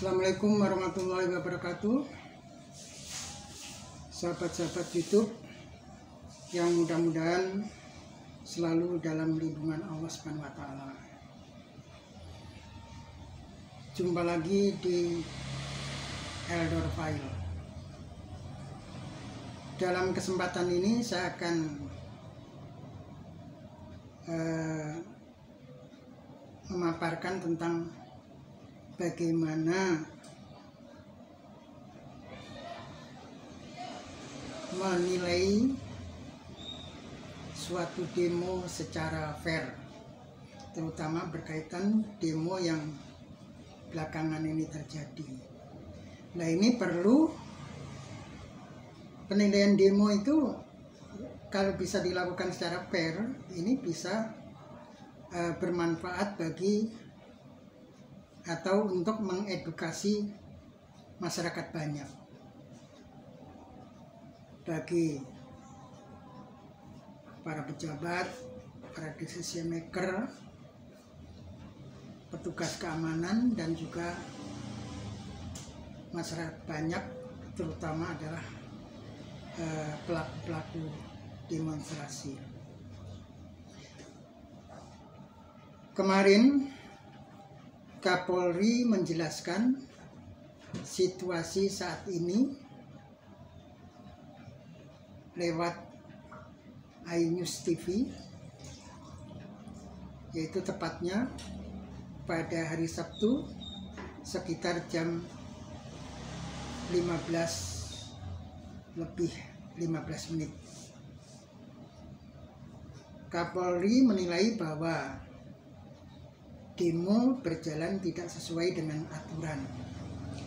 Assalamualaikum warahmatullahi wabarakatuh. Sahabat-sahabat YouTube yang mudah-mudahan selalu dalam lindungan Allah Subhanahu wa taala. Jumpa lagi di Eldor File. Dalam kesempatan ini saya akan memaparkan tentang bagaimana menilai suatu demo secara fair, terutama berkaitan demo yang belakangan ini terjadi. Nah, ini perlu penilaian demo itu kalau bisa dilakukan secara fair, ini bisa bermanfaat bagi atau untuk mengedukasi masyarakat banyak, bagi para pejabat, para decision maker, petugas keamanan, dan juga masyarakat banyak, terutama adalah pelaku-pelaku demonstrasi. Kemarin Kapolri menjelaskan situasi saat ini lewat iNews TV, yaitu tepatnya pada hari Sabtu sekitar jam 15:15. Kapolri menilai bahwa demo berjalan tidak sesuai dengan aturan,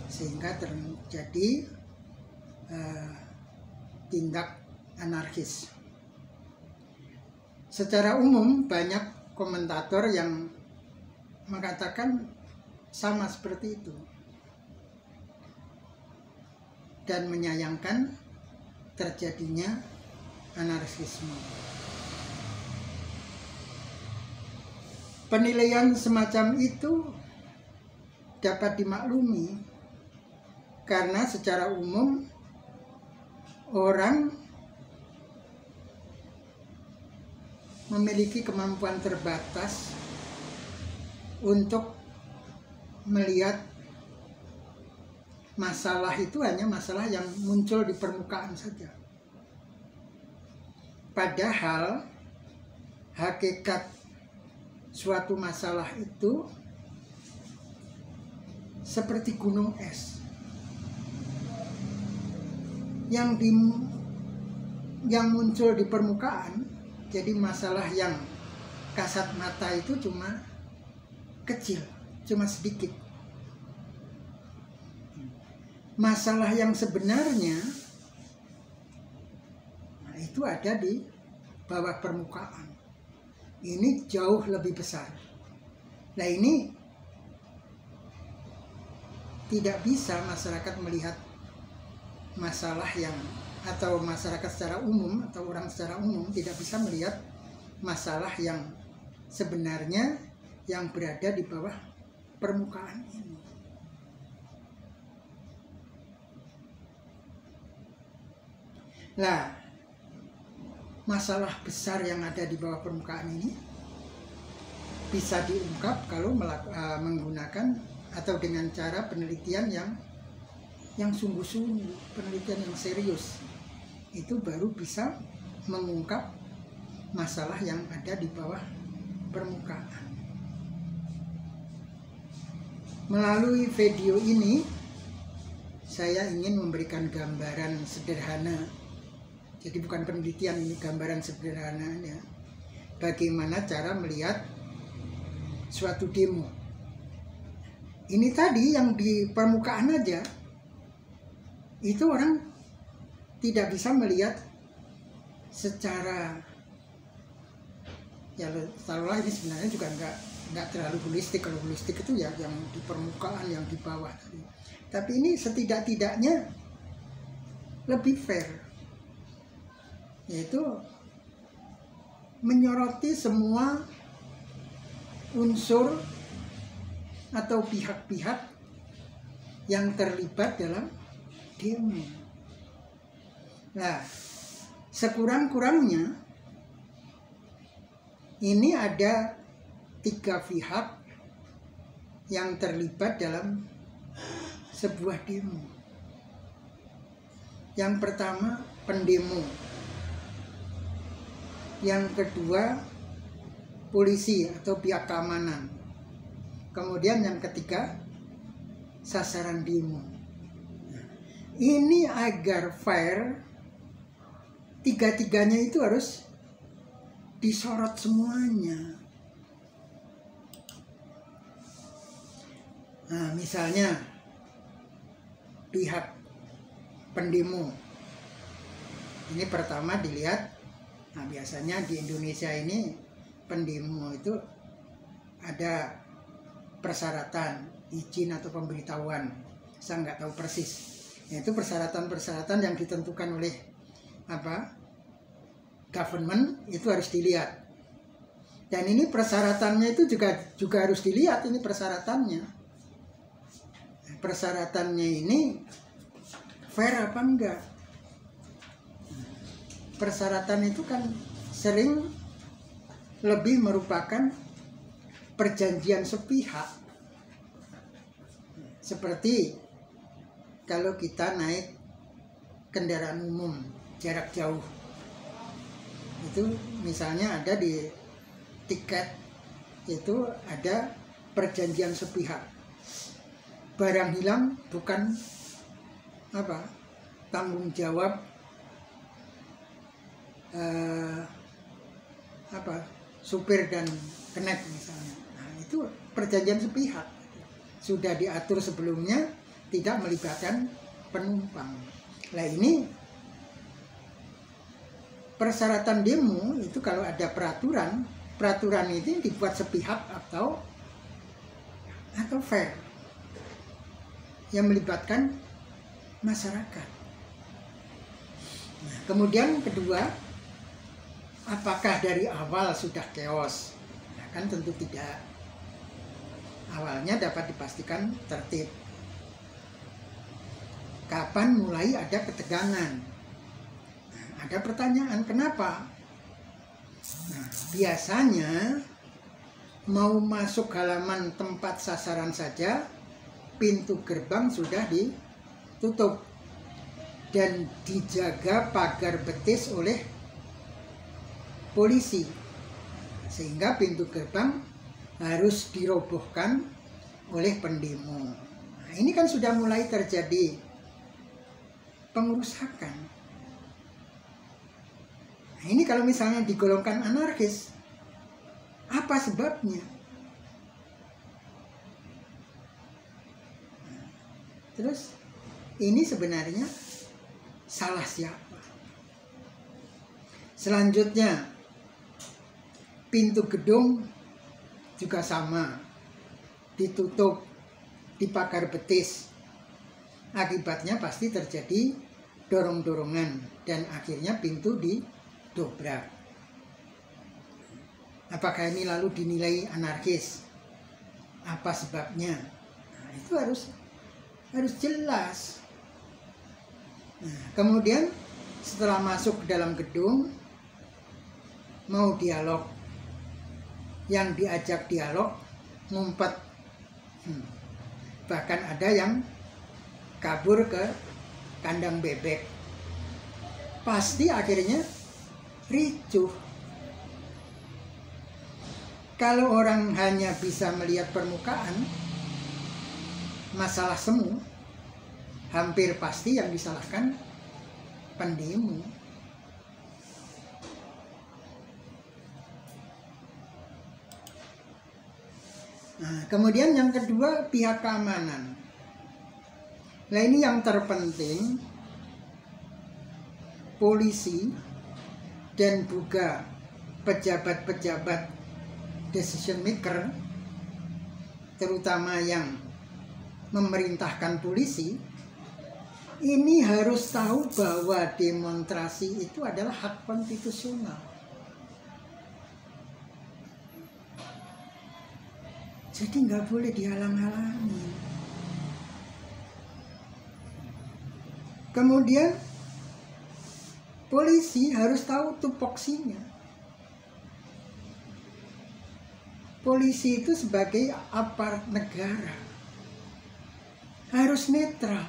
sehingga terjadi tindak anarkis. Secara umum banyak komentator yang mengatakan sama seperti itu dan menyayangkan terjadinya anarkisme. Penilaian semacam itu dapat dimaklumi karena secara umum orang memiliki kemampuan terbatas untuk melihat masalah itu hanya masalah yang muncul di permukaan saja. Padahal hakikat suatu masalah itu seperti gunung es yang muncul di permukaan. Jadi masalah yang kasat mata itu cuma kecil, cuma sedikit. Masalah yang sebenarnya itu ada di bawah permukaan. Ini jauh lebih besar. Nah, ini tidak bisa masyarakat melihat masalah yang, atau masyarakat secara umum atau orang secara umum tidak bisa melihat masalah yang sebenarnya yang berada di bawah permukaan ini. Nah, masalah besar yang ada di bawah permukaan ini bisa diungkap kalau menggunakan atau dengan cara penelitian yang sungguh-sungguh, penelitian yang serius. Itu baru bisa mengungkap masalah yang ada di bawah permukaan. Melalui video ini saya ingin memberikan gambaran sederhana. Jadi bukan penelitian, ini gambaran sederhananya bagaimana cara melihat suatu demo. Ini tadi yang di permukaan aja, itu orang tidak bisa melihat secara, ya taruhlah ini sebenarnya juga nggak terlalu holistik. Kalau holistik itu ya yang di permukaan, yang di bawah tadi. Tapi ini setidak-tidaknya lebih fair, yaitu menyoroti semua unsur atau pihak-pihak yang terlibat dalam demo. Nah, sekurang-kurangnya ini ada 3 pihak yang terlibat dalam sebuah demo. Yang pertama, pendemo. Yang kedua, polisi atau pihak keamanan. Kemudian yang ketiga, sasaran demo. Ini agar fair, 3-tiganya itu harus disorot semuanya. Nah, misalnya pihak pendemo ini pertama dilihat. Nah, biasanya di Indonesia ini pendemo itu ada persyaratan izin atau pemberitahuan. Saya nggak tahu persis. Itu persyaratan-persyaratan yang ditentukan oleh government, itu harus dilihat. Dan ini persyaratannya itu juga harus dilihat, ini persyaratannya. Persyaratannya ini fair apa enggak? Persyaratan itu kan sering lebih merupakan perjanjian sepihak. Seperti kalau kita naik kendaraan umum jarak jauh, itu misalnya ada di tiket itu ada perjanjian sepihak. Barang hilang bukan tanggung jawab supir dan kenek misalnya. Nah, itu perjanjian sepihak, sudah diatur sebelumnya, tidak melibatkan penumpang. Nah, ini persyaratan demo itu kalau ada peraturan itu dibuat sepihak atau fair, yang melibatkan masyarakat. Nah, kemudian kedua, apakah dari awal sudah chaos? Nah, kan tentu tidak. Awalnya dapat dipastikan tertib. Kapan mulai ada ketegangan? Nah, ada pertanyaan, kenapa? Nah, biasanya mau masuk halaman tempat sasaran saja, pintu gerbang sudah ditutup dan dijaga pagar betis oleh polisi, sehingga pintu gerbang harus dirobohkan oleh pendemo. Nah, ini kan sudah mulai terjadi pengerusakan. Nah, ini kalau misalnya digolongkan anarkis, apa sebabnya? Terus ini sebenarnya salah siapa? Selanjutnya, pintu gedung juga sama, ditutup, dipagar betis. Akibatnya pasti terjadi dorong-dorongan dan akhirnya pintu didobrak. Apakah ini lalu dinilai anarkis? Apa sebabnya? Nah, itu harus jelas. Nah, kemudian setelah masuk ke dalam gedung, mau dialog, yang diajak dialog ngumpet. Bahkan ada yang kabur ke kandang bebek. Pasti akhirnya ricuh. Kalau orang hanya bisa melihat permukaan, masalah semu, hampir pasti yang disalahkan pendemo. Nah, kemudian yang kedua, pihak keamanan. Nah, ini yang terpenting, polisi dan juga pejabat-pejabat decision maker, terutama yang memerintahkan polisi, ini harus tahu bahwa demonstrasi itu adalah hak konstitusional. Jadi nggak boleh dihalang-halangi. Kemudian polisi harus tahu tupoksinya. Polisi itu sebagai aparat negara harus netral.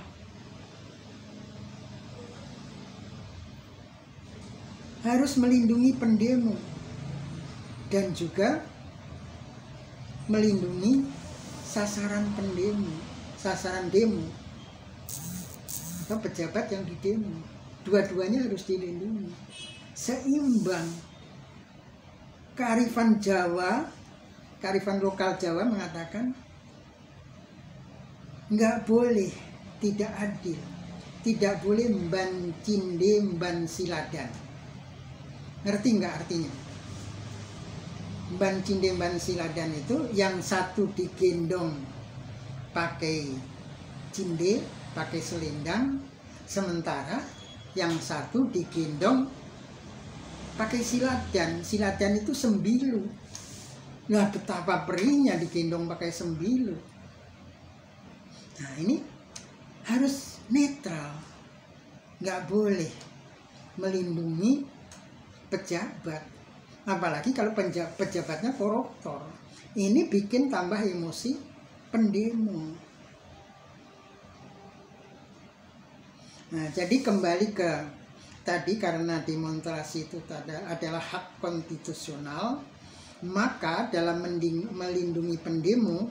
Harus melindungi pendemo dan juga melindungi sasaran pendemo, sasaran demo atau pejabat yang didemo. Dua-duanya harus dilindungi. Seimbang. Kearifan lokal Jawa mengatakan nggak boleh tidak adil, tidak boleh mban cinde mban siladan. Ngerti nggak artinya? Mban cinde mban siladan itu yang satu digendong pakai cinde, pakai selendang, sementara yang satu digendong pakai siladan. Siladan itu sembilu. Nah, betapa perihnya digendong pakai sembilu. Nah, ini harus netral. Nggak boleh melindungi pejabat. Apalagi kalau pejabatnya koruptor. Ini bikin tambah emosi pendemo. Nah, jadi kembali ke tadi, karena demonstrasi itu adalah hak konstitusional, maka dalam melindungi pendemo,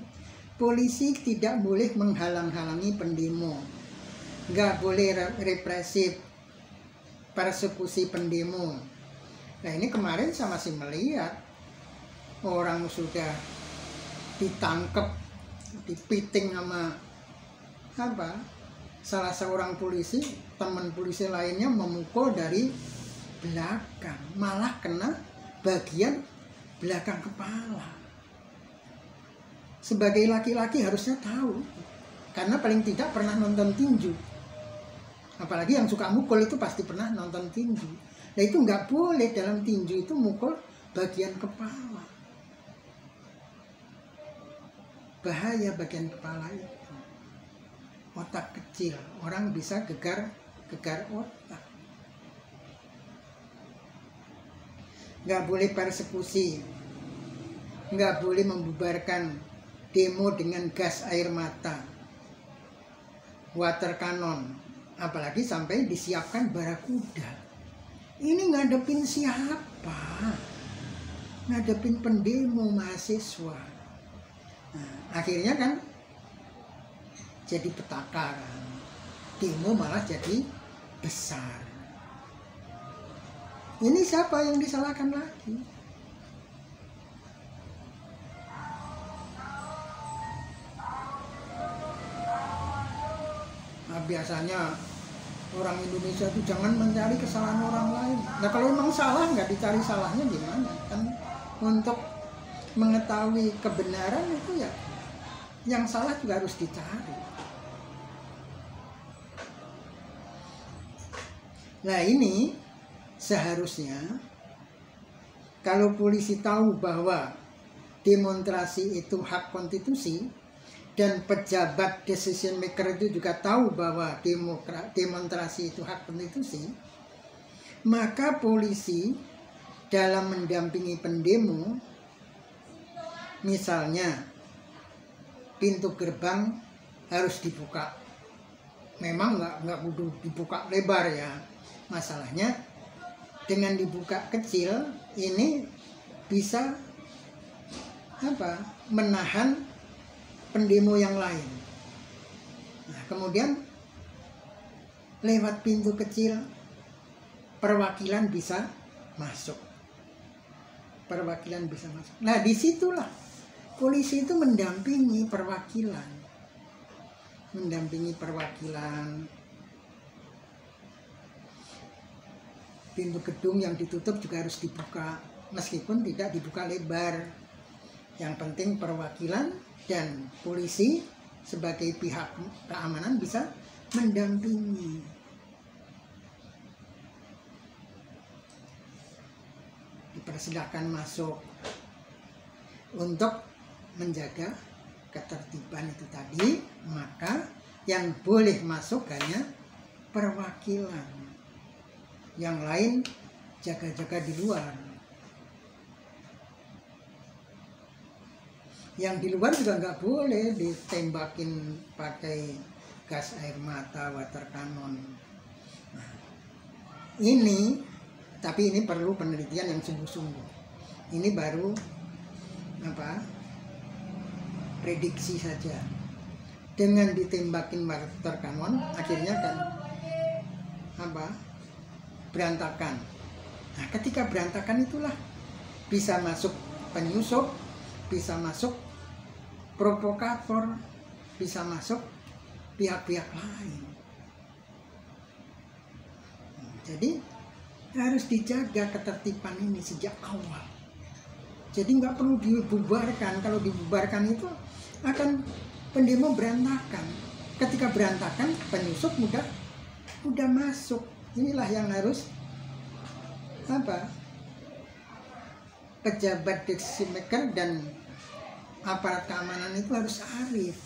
polisi tidak boleh menghalang-halangi pendemo, nggak boleh represif, persekusi pendemo. Nah, ini kemarin saya masih melihat orang sudah ditangkap, dipiting sama salah seorang polisi, teman polisi lainnya memukul dari belakang, malah kena bagian belakang kepala. Sebagai laki-laki harusnya tahu, karena paling tidak pernah nonton tinju. Apalagi yang suka mukul itu pasti pernah nonton tinju. Nah, itu nggak boleh dalam tinju itu mukul bagian kepala. Bahaya bagian kepala itu. Otak kecil, orang bisa gegar otak. Nggak boleh persekusi, nggak boleh membubarkan demo dengan gas air mata, water cannon, apalagi sampai disiapkan barakuda. Ini ngadepin siapa? Ngadepin pendemo mahasiswa. Nah, akhirnya kan jadi petaka kan. Demo malah jadi besar. Ini siapa yang disalahkan lagi? Nah, biasanya orang Indonesia itu jangan mencari kesalahan orang lain. Nah, kalau memang salah, nggak dicari salahnya gimana? Kan untuk mengetahui kebenaran itu ya, yang salah juga harus dicari. Nah, ini seharusnya kalau polisi tahu bahwa demonstrasi itu hak konstitusi, dan pejabat decision maker itu juga tahu bahwa demonstrasi itu hak konstitusi, maka polisi dalam mendampingi pendemo, misalnya pintu gerbang harus dibuka. Memang nggak kudu dibuka lebar ya. Masalahnya dengan dibuka kecil ini bisa menahan pendemo yang lain. Nah, kemudian lewat pintu kecil perwakilan bisa masuk. Perwakilan bisa masuk. Nah, disitulah polisi itu mendampingi perwakilan. Mendampingi perwakilan. Pintu gedung yang ditutup juga harus dibuka, meskipun tidak dibuka lebar. Yang penting perwakilan dan polisi sebagai pihak keamanan bisa mendampingi. Dipersilakan masuk untuk menjaga ketertiban itu tadi. Maka yang boleh masuk hanya perwakilan, yang lain jaga-jaga di luar. Yang di luar juga nggak boleh ditembakin pakai gas air mata, water cannon. Nah, ini, tapi ini perlu penelitian yang sungguh-sungguh. Ini baru prediksi saja. Dengan ditembakin water cannon, akhirnya kan berantakan. Nah, ketika berantakan itulah bisa masuk penyusup, bisa masuk provokator, bisa masuk pihak-pihak lain. Jadi harus dijaga ketertiban ini sejak awal. Jadi nggak perlu dibubarkan. Kalau dibubarkan itu akan pendemo berantakan. Ketika berantakan, penyusup mudah masuk. Inilah yang harus pejabat decision maker dan aparat keamanan itu harus arif.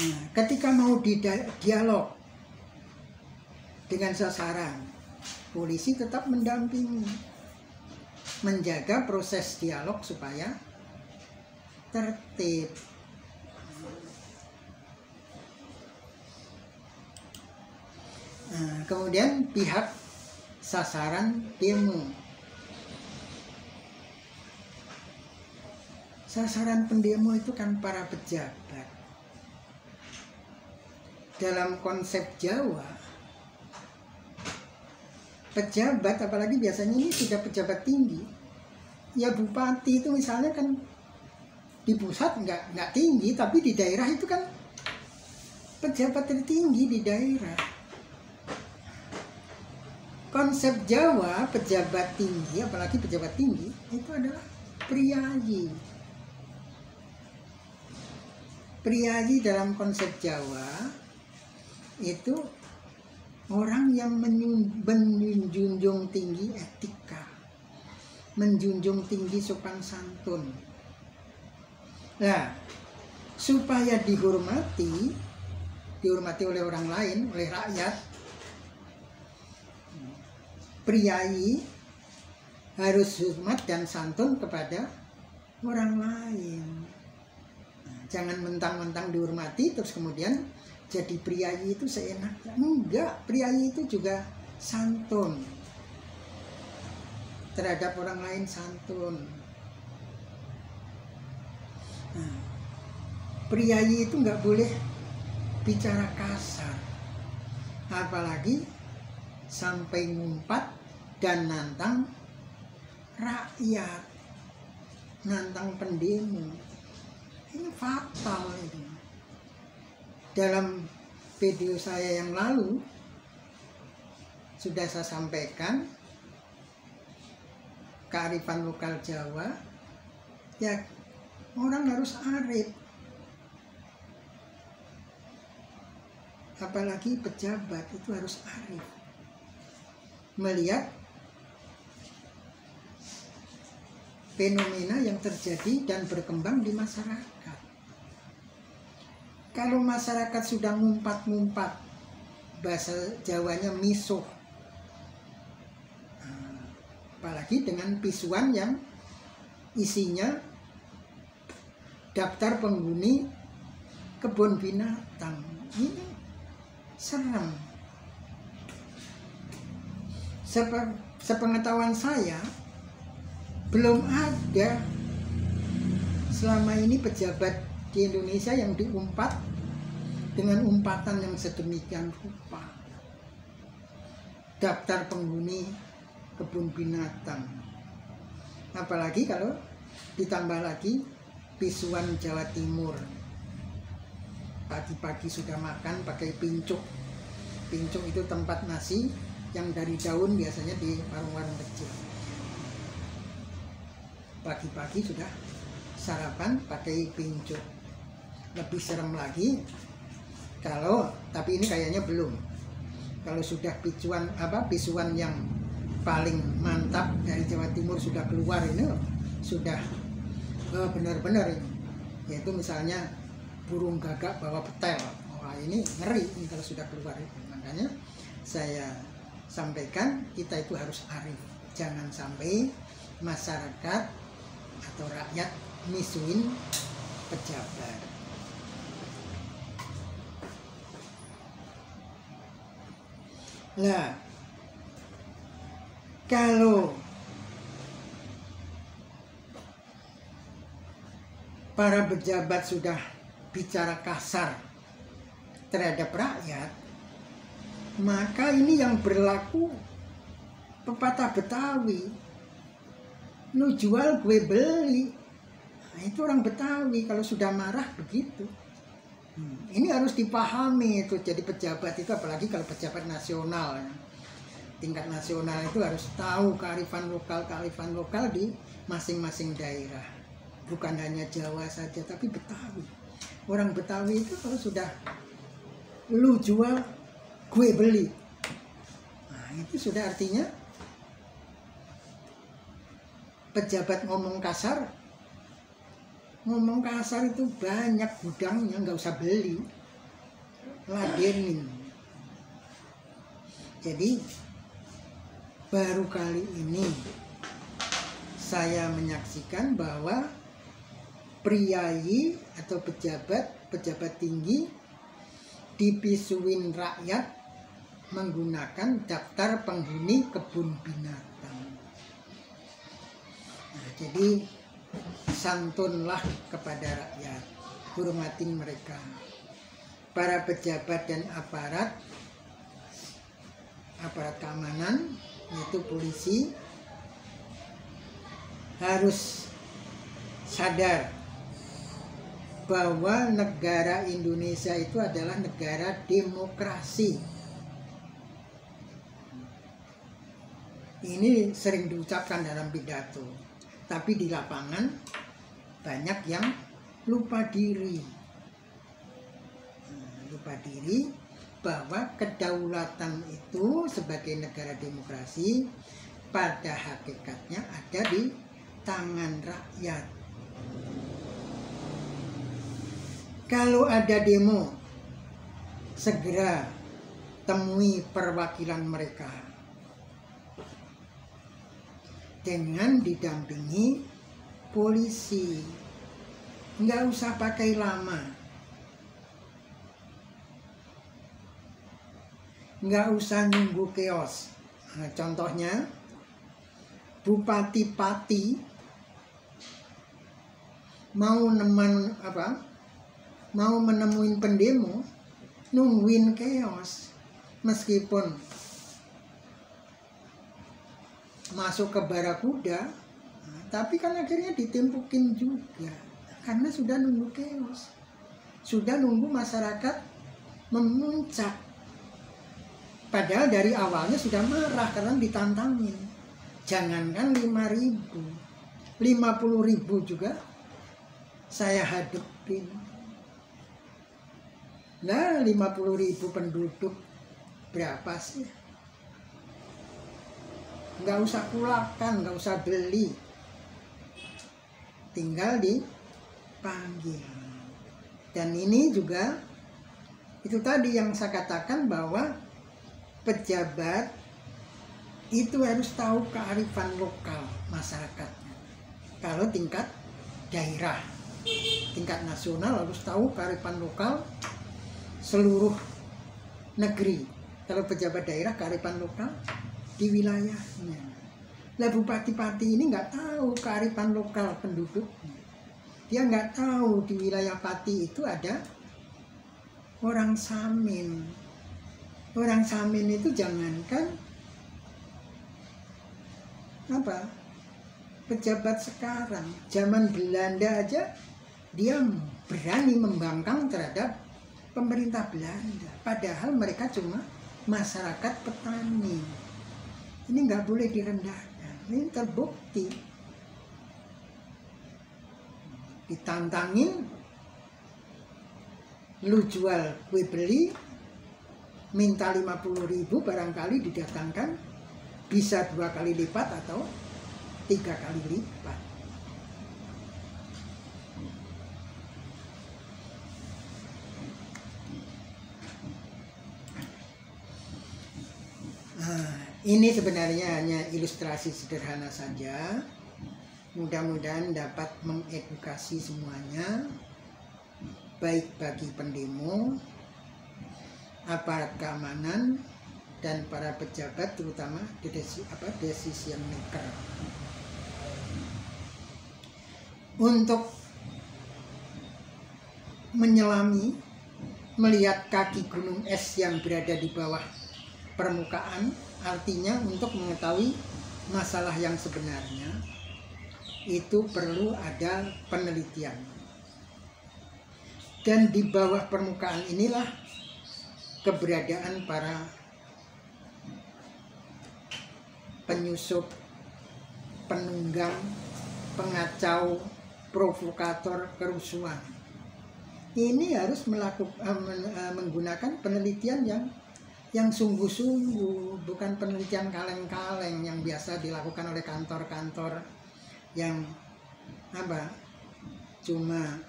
Nah, ketika mau dialog dengan sasaran, polisi tetap mendampingi, menjaga proses dialog supaya tertib. Nah, kemudian pihak sasaran demo. Sasaran pendemo itu kan para pejabat. Dalam konsep Jawa, pejabat, apalagi biasanya ini sudah pejabat tinggi. Ya bupati itu misalnya kan di pusat nggak tinggi, tapi di daerah itu kan pejabat tertinggi di daerah. Konsep Jawa, pejabat tinggi, apalagi pejabat tinggi, itu adalah priayi. Priayi dalam konsep Jawa itu orang yang menjunjung tinggi etika, menjunjung tinggi sopan santun. Nah, supaya dihormati oleh orang lain, oleh rakyat, priayi harus hormat dan santun kepada orang lain. Jangan mentang-mentang dihormati terus kemudian jadi priayi itu seenaknya. Enggak, priayi itu juga santun terhadap orang lain, santun. Nah, priayi itu nggak boleh bicara kasar, apalagi sampai ngumpat dan nantang rakyat, nantang pendemo. Ini fatal itu. Dalam video saya yang lalu sudah saya sampaikan kearifan lokal Jawa, ya orang harus arif, apalagi pejabat itu harus arif, melihat fenomena yang terjadi dan berkembang di masyarakat. Kalau masyarakat sudah ngumpat-ngumpat, bahasa Jawanya misuh, apalagi dengan pisuan yang isinya daftar penghuni kebun binatang, ini serem. Sepengetahuan saya, belum ada selama ini pejabat di Indonesia yang diumpat dengan umpatan yang sedemikian rupa. Daftar penghuni kebun binatang. Apalagi kalau ditambah lagi pisuan Jawa Timur. Pagi-pagi sudah makan pakai pincuk. Pincuk itu tempat nasi yang dari daun, biasanya di warung-warung kecil. Pagi-pagi sudah sarapan pakai pincuk. Lebih serem lagi kalau, tapi ini kayaknya belum, kalau sudah pisuan yang paling mantap dari Jawa Timur sudah keluar, ini sudah benar-benar ini, yaitu misalnya burung gagak bawa petel. Wah, ini ngeri ini kalau sudah keluar itu. Makanya saya sampaikan kita itu harus arif. Jangan sampai masyarakat atau rakyat misuin pejabat. Nah, kalau para pejabat sudah bicara kasar terhadap rakyat, maka ini yang berlaku pepatah Betawi, lu jual gue beli. Nah, itu orang Betawi kalau sudah marah begitu. Ini harus dipahami itu. Jadi pejabat itu, apalagi kalau pejabat nasional, tingkat nasional itu harus tahu kearifan lokal di masing-masing daerah. Bukan hanya Jawa saja, tapi Betawi. Orang Betawi itu kalau sudah lu jual, gue beli. Nah, itu sudah artinya pejabat ngomong kasar itu banyak gudangnya, nggak usah beli, ladenin. Jadi baru kali ini saya menyaksikan bahwa priai atau pejabat tinggi dipisuin rakyat menggunakan daftar penghuni kebun binatang. Nah, jadi santunlah kepada rakyat, hormatin mereka. Para pejabat dan aparat keamanan, yaitu polisi, harus sadar bahwa negara Indonesia itu adalah negara demokrasi. Ini sering diucapkan dalam pidato, tapi di lapangan banyak yang lupa diri. Lupa diri bahwa kedaulatan itu sebagai negara demokrasi pada hakikatnya ada di tangan rakyat. Kalau ada demo, segera temui perwakilan mereka dengan didampingi polisi. Nggak usah pakai lama, nggak usah nunggu keos. Nah, contohnya Bupati Pati mau menemuin pendemo, nungguin keos, meskipun masuk ke Barakuda, tapi kan akhirnya ditimpukin juga karena sudah nunggu keos, sudah nunggu masyarakat memuncak. Padahal dari awalnya sudah marah karena ditantangin. Jangankan 5.000, 50.000 juga saya hadapin. Nah, 50.000 penduduk berapa sih? Nggak usah kulakan, nggak usah beli, tinggal dipanggil. Dan ini juga itu tadi yang saya katakan bahwa pejabat itu harus tahu kearifan lokal masyarakatnya. Kalau tingkat daerah, tingkat nasional harus tahu kearifan lokal seluruh negeri. Kalau pejabat daerah kearifan lokal di wilayahnya. Lah bupati-pati ini nggak tahu kearifan lokal penduduknya. Dia nggak tahu di wilayah Pati itu ada orang Samin. Orang Samin itu jangankan pejabat sekarang, zaman Belanda aja dia berani membangkang terhadap pemerintah Belanda. Padahal mereka cuma masyarakat petani. Ini nggak boleh direndahkan. Ini terbukti. Ditantangin, lu jual, gue beli, minta 50.000, barangkali didatangkan bisa 2 kali lipat atau 3 kali lipat. Ini sebenarnya hanya ilustrasi sederhana saja. Mudah-mudahan dapat mengedukasi semuanya, baik bagi pendemo, aparat keamanan, dan para pejabat, terutama decision maker. Untuk menyelami, melihat kaki gunung es yang berada di bawah permukaan, artinya untuk mengetahui masalah yang sebenarnya itu perlu ada penelitian. Dan di bawah permukaan inilah keberadaan para penyusup, penunggang, pengacau, provokator kerusuhan. Ini harus menggunakan penelitian yang sungguh-sungguh, bukan penelitian kaleng-kaleng yang biasa dilakukan oleh kantor-kantor yang cuma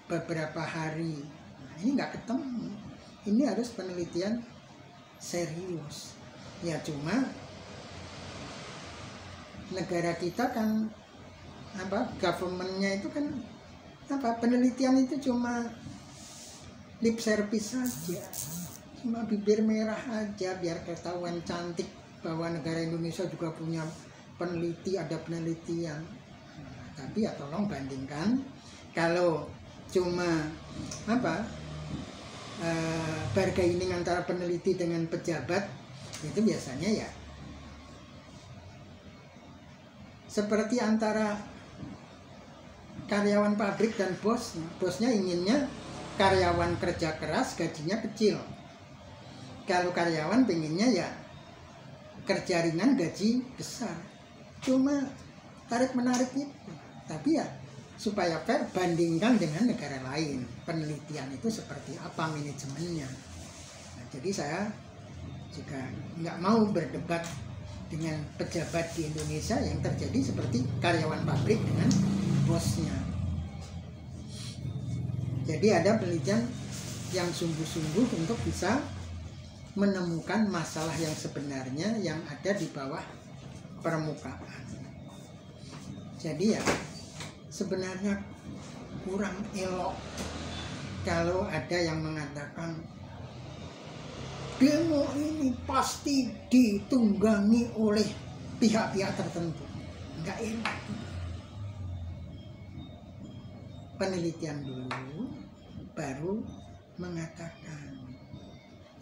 beberapa hari. Nah, ini nggak ketemu. Ini harus penelitian serius. Ya cuma negara kita kan governmentnya itu kan penelitian itu cuma lip service saja, cuma bibir merah aja biar ketahuan cantik bahwa negara Indonesia juga punya peneliti, ada penelitian. Tapi ya tolong bandingkan, kalau cuma bargaining antara peneliti dengan pejabat, itu biasanya ya seperti antara karyawan pabrik dan bosnya. Bosnya inginnya karyawan kerja keras, gajinya kecil. Kalau karyawan pengennya ya kerja ringan, gaji besar. Cuma tarik-menarik itu. Tapi ya supaya fair, bandingkan dengan negara lain. Penelitian itu seperti apa manajemennya. Nah, jadi saya juga nggak mau berdebat dengan pejabat di Indonesia yang terjadi seperti karyawan pabrik dengan bosnya. Jadi ada penelitian yang sungguh-sungguh untuk bisa menemukan masalah yang sebenarnya yang ada di bawah permukaan. Jadi ya sebenarnya kurang elok kalau ada yang mengatakan demo ini pasti ditunggangi oleh pihak-pihak tertentu. Enggak enak. Penelitian dulu, baru mengatakan.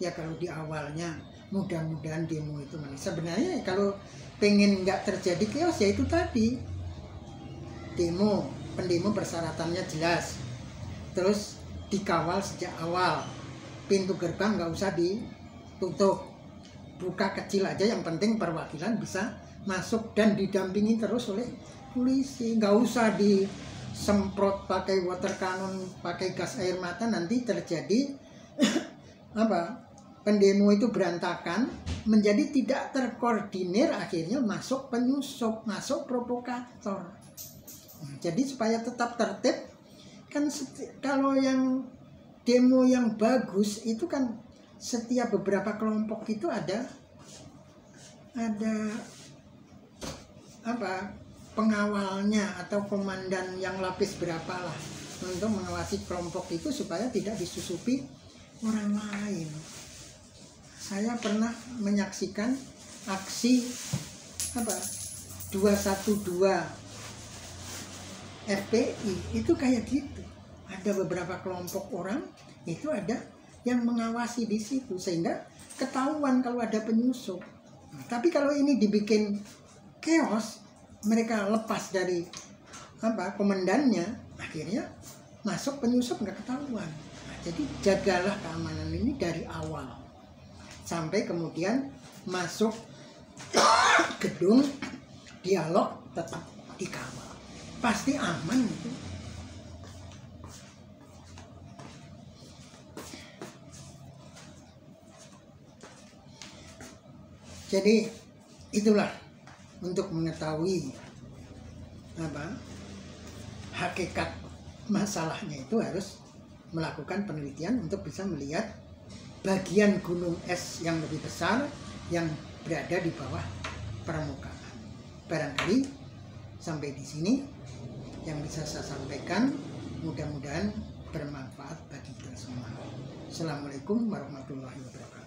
Ya kalau di awalnya mudah-mudahan demo itu sebenarnya kalau pengen nggak terjadi chaos ya itu tadi. Pendemo persyaratannya jelas. Terus dikawal sejak awal. Pintu gerbang nggak usah ditutup, buka kecil aja, yang penting perwakilan bisa masuk dan didampingi terus oleh polisi. Nggak usah disemprot pakai water cannon, pakai gas air mata, nanti terjadi pendemo itu berantakan, menjadi tidak terkoordinir, akhirnya masuk penyusup, masuk provokator. Jadi supaya tetap tertib kan, kalau yang demo yang bagus itu kan setiap beberapa kelompok itu ada pengawalnya atau komandan yang lapis berapa lah untuk mengawasi kelompok itu supaya tidak disusupi orang lain. Saya pernah menyaksikan aksi 212 FPI itu kayak gitu. Ada beberapa kelompok orang itu ada yang mengawasi di situ sehingga ketahuan kalau ada penyusup. Tapi kalau ini dibikin chaos, mereka lepas dari komandannya, akhirnya masuk penyusup nggak ketahuan. Nah, jadi jagalah keamanan ini dari awal sampai kemudian masuk gedung, dialog tetap dikawal, pasti aman itu. Jadi itulah untuk mengetahui hakikat masalahnya itu harus melakukan penelitian untuk bisa melihat bagian gunung es yang lebih besar yang berada di bawah permukaan. Barangkali sampai di sini yang bisa saya sampaikan, mudah-mudahan bermanfaat bagi kita semua. Assalamualaikum warahmatullahi wabarakatuh.